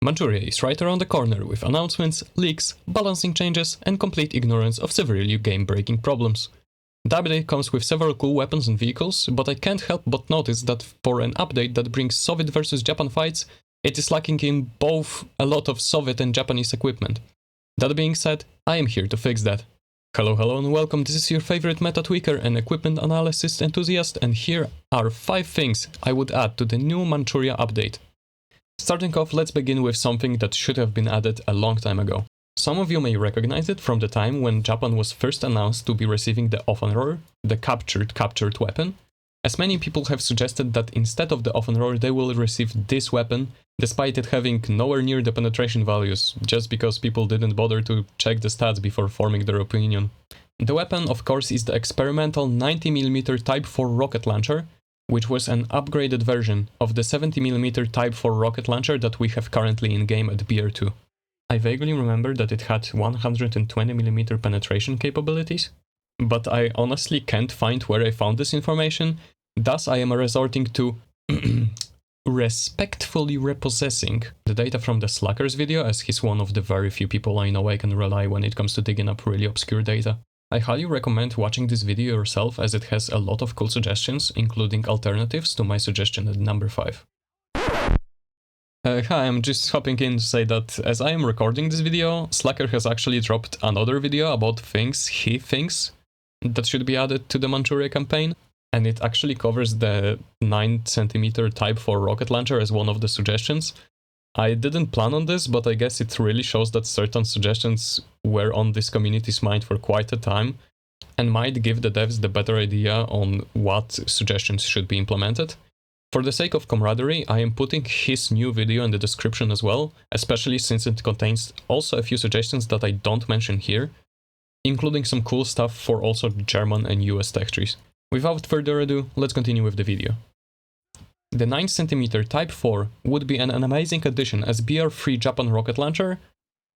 Manchuria is right around the corner with announcements, leaks, balancing changes, and complete ignorance of severely game-breaking problems. The update comes with several cool weapons and vehicles, but I can't help but notice that for an update that brings Soviet versus Japan fights, it is lacking in both a lot of Soviet and Japanese equipment. That being said, I am here to fix that. Hello and welcome, this is your favorite meta tweaker and equipment analysis enthusiast, and here are 5 things I would add to the new Manchuria update. Starting off, let's begin with something that should have been added a long time ago. Some of you may recognize it from the time when Japan was first announced to be receiving the Offenrohr, the captured weapon, as many people have suggested that instead of the Offenrohr they will receive this weapon, despite it having nowhere near the penetration values, just because people didn't bother to check the stats before forming their opinion. The weapon, of course, is the experimental 90mm Type 4 rocket launcher, which was an upgraded version of the 70mm Type 4 rocket launcher that we have currently in-game at BR2. I vaguely remember that it had 120mm penetration capabilities, but I honestly can't find where I found this information, thus I am resorting to respectfully repossessing the data from the Slacker's video, as he's one of the very few people I know I can rely when it comes to digging up really obscure data. I highly recommend watching this video yourself, as it has a lot of cool suggestions, including alternatives to my suggestion at number 5. Hi, I'm just hopping in to say that as I am recording this video, Slacker has actually dropped another video about things he thinks that should be added to the Manchuria campaign, and it actually covers the 9cm Type 4 rocket launcher as one of the suggestions. I didn't plan on this, but I guess it really shows that certain suggestions were on this community's mind for quite a time, and might give the devs the better idea on what suggestions should be implemented. For the sake of camaraderie, I am putting his new video in the description as well, especially since it contains also a few suggestions that I don't mention here, including some cool stuff for also German and US tech trees. Without further ado, let's continue with the video. The 9cm Type 4 would be an amazing addition as BR3 Japan rocket launcher,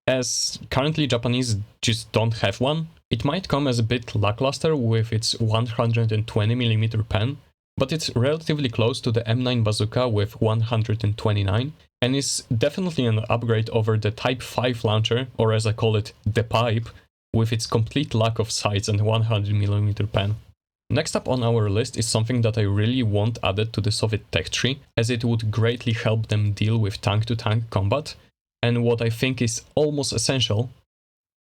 as currently Japanese just don't have one. It might come as a bit lackluster with its 120mm pen, but it's relatively close to the M9 bazooka with 129, and is definitely an upgrade over the Type 5 launcher, or as I call it, the pipe, with its complete lack of sights and 100mm pen. Next up on our list is something that I really want added to the Soviet tech tree, as it would greatly help them deal with tank-to-tank combat, and what I think is almost essential,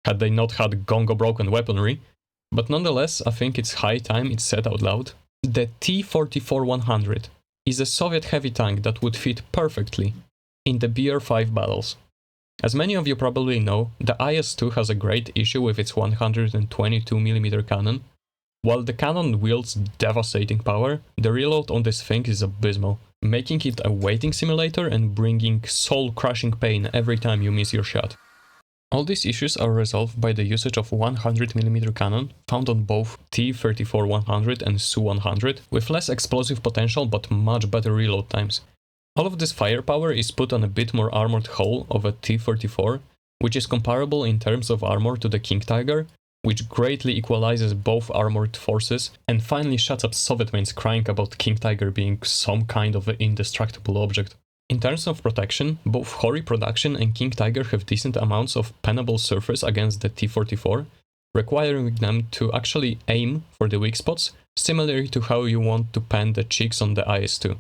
had they not had gongo-broken weaponry, but nonetheless I think it's high time it's said out loud. The T-44-100 is a Soviet heavy tank that would fit perfectly in the BR5 battles. As many of you probably know, the IS-2 has a great issue with its 122mm cannon. While the cannon wields devastating power, the reload on this thing is abysmal, making it a waiting simulator and bringing soul-crushing pain every time you miss your shot. All these issues are resolved by the usage of 100mm cannon, found on both T-34-100 and Su-100, with less explosive potential but much better reload times. All of this firepower is put on a bit more armored hull of a T-34, which is comparable in terms of armor to the King Tiger, which greatly equalizes both armored forces and finally shuts up Soviet mains crying about King Tiger being some kind of an indestructible object. In terms of protection, both Hori Production and King Tiger have decent amounts of penable surface against the T-44, requiring them to actually aim for the weak spots, similarly to how you want to pen the cheeks on the IS-2.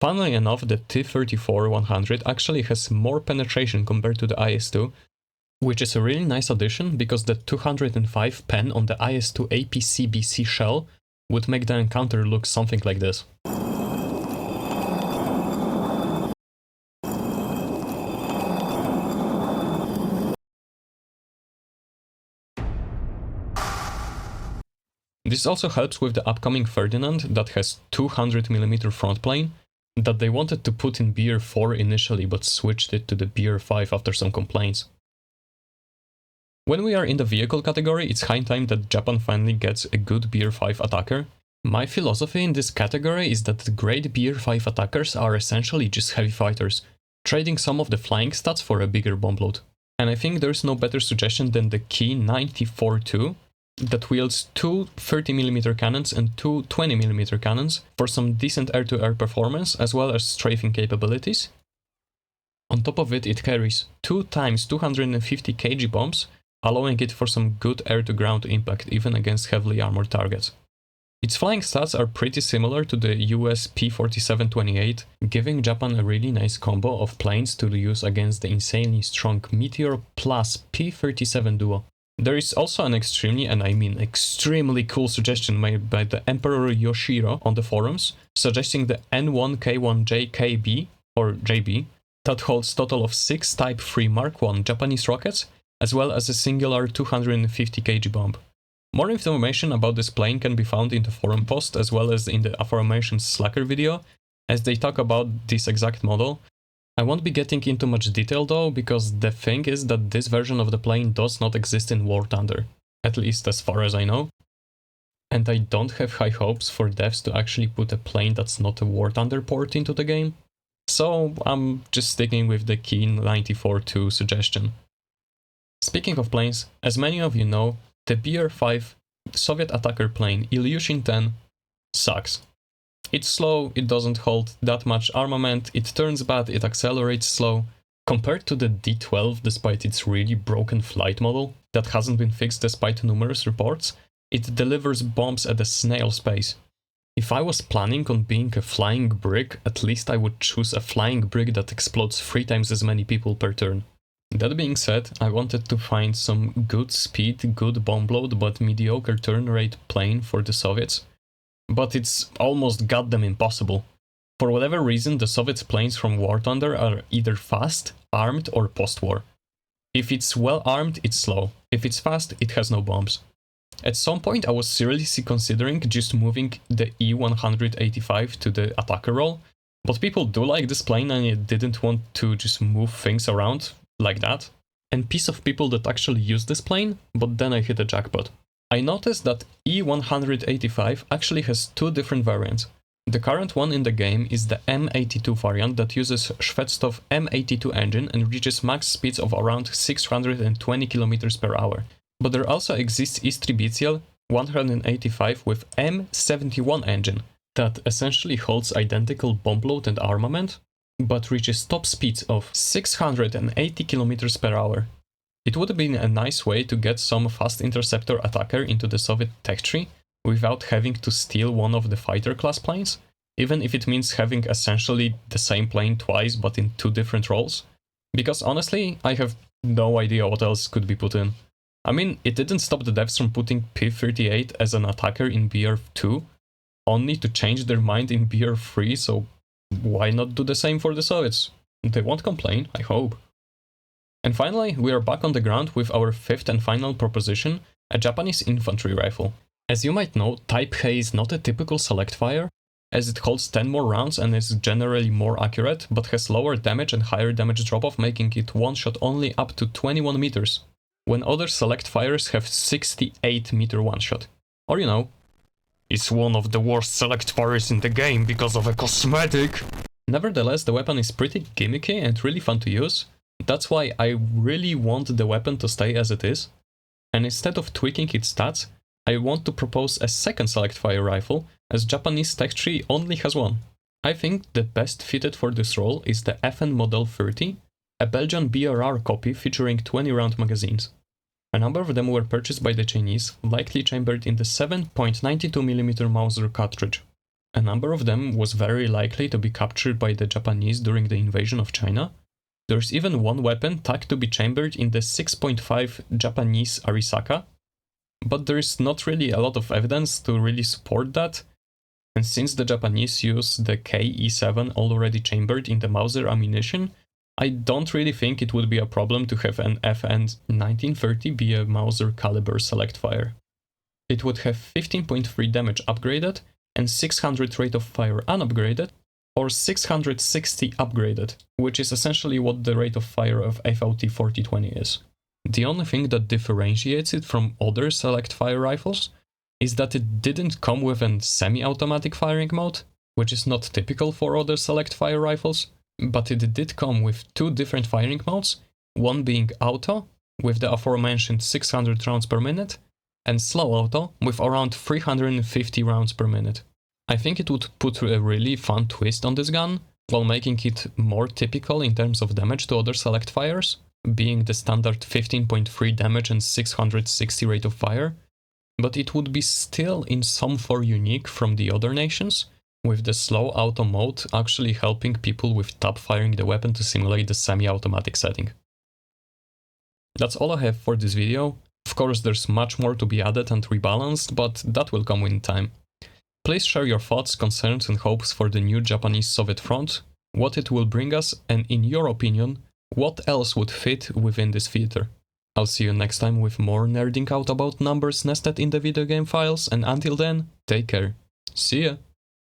Funnily enough, the T-34-100 actually has more penetration compared to the IS-2, which is a really nice addition because the 205 pen on the IS-2 APC-BC shell would make the encounter look something like this. This also helps with the upcoming Ferdinand that has 200mm front plane, that they wanted to put in BR4 initially but switched it to the BR5 after some complaints. When we are in the vehicle category, it's high time that Japan finally gets a good BR5 attacker. My philosophy in this category is that the great BR5 attackers are essentially just heavy fighters, trading some of the flying stats for a bigger bomb load. And I think there's no better suggestion than the Key 94-2, that wields 2 30mm cannons and 2 20mm cannons for some decent air-to-air performance as well as strafing capabilities. On top of it, it carries 2 times 250 kg bombs, allowing it for some good air-to-ground impact even against heavily armored targets. Its flying stats are pretty similar to the US P-4728, giving Japan a really nice combo of planes to use against the insanely strong Meteor plus P-37 duo. There is also an extremely, and I mean extremely cool suggestion made by the Emperor Yoshiro on the forums, suggesting the N1K1JKB, or JB, that holds total of 6 Type 3 Mark I Japanese rockets, as well as a singular 250 kg bomb. More information about this plane can be found in the forum post as well as in the aforementioned Slacker video, as they talk about this exact model. I won't be getting into much detail though, because the thing is that this version of the plane does not exist in War Thunder, at least as far as I know. And I don't have high hopes for devs to actually put a plane that's not a War Thunder port into the game, so I'm just sticking with the Keen 94-2 suggestion. Speaking of planes, as many of you know, the BR5 Soviet attacker plane Ilyushin 10 sucks. It's slow, it doesn't hold that much armament, it turns bad, it accelerates slow. Compared to the D-12, despite its really broken flight model that hasn't been fixed despite numerous reports, it delivers bombs at a snail's pace. If I was planning on being a flying brick, at least I would choose a flying brick that explodes 3 times as many people per turn. That being said, I wanted to find some good speed, good bomb load, but mediocre turn rate plane for the Soviets. But it's almost goddamn impossible. For whatever reason, the Soviets planes from War Thunder are either fast, armed, or post-war. If it's well armed, it's slow. If it's fast, it has no bombs. At some point I was seriously considering just moving the E-185 to the attacker role, but people do like this plane and I didn't want to just move things around like that. And piece of people that actually use this plane, but then I hit a jackpot. I noticed that E-185 actually has 2 different variants. The current one in the game is the M82 variant that uses Shvedstov M82 engine and reaches max speeds of around 620 km per hour. But there also exists Istribitiel 185 with M71 engine that essentially holds identical bomb load and armament, but reaches top speeds of 680 km per hour. It would have been a nice way to get some fast interceptor attacker into the Soviet tech tree without having to steal one of the fighter class planes, even if it means having essentially the same plane twice but in 2 different roles. Because honestly, I have no idea what else could be put in. I mean, it didn't stop the devs from putting P-38 as an attacker in BR2, only to change their mind in BR3, so why not do the same for the Soviets? They won't complain, I hope. And finally, we are back on the ground with our 5th and final proposition, a Japanese infantry rifle. As you might know, Type K is not a typical select fire, as it holds 10 more rounds and is generally more accurate, but has lower damage and higher damage drop-off, making it one-shot only up to 21 meters, when other select fires have 68 meter one-shot. Or you know, it's one of the worst select fires in the game because of a cosmetic. Nevertheless, the weapon is pretty gimmicky and really fun to use. That's why I really want the weapon to stay as it is. And instead of tweaking its stats, I want to propose a second select fire rifle, as Japanese tech tree only has one. I think the best fitted for this role is the FN Model 30, a Belgian BRR copy featuring 20 round magazines. A number of them were purchased by the Chinese, likely chambered in the 7.92mm Mauser cartridge. A number of them was very likely to be captured by the Japanese during the invasion of China. There's even one weapon tagged to be chambered in the 6.5 Japanese Arisaka, but there's not really a lot of evidence to really support that, and since the Japanese use the KE7 already chambered in the Mauser ammunition, I don't really think it would be a problem to have an FN 1930 be a Mauser caliber select fire. It would have 15.3 damage upgraded and 600 rate of fire unupgraded, or 660 upgraded, which is essentially what the rate of fire of FLT 4020 is. The only thing that differentiates it from other select fire rifles is that it didn't come with a semi-automatic firing mode, which is not typical for other select fire rifles, but it did come with 2 different firing modes, one being auto, with the aforementioned 600 rounds per minute, and slow auto, with around 350 rounds per minute. I think it would put a really fun twist on this gun, while making it more typical in terms of damage to other select fires, being the standard 15.3 damage and 660 rate of fire, but it would be still in some form unique from the other nations, with the slow auto mode actually helping people with tap firing the weapon to simulate the semi-automatic setting. That's all I have for this video. Of course, there's much more to be added and rebalanced, but that will come in time. Please share your thoughts, concerns and hopes for the new Japanese-Soviet front, what it will bring us, and in your opinion, what else would fit within this theater. I'll see you next time with more nerding out about numbers nested in the video game files, and until then, take care. See ya!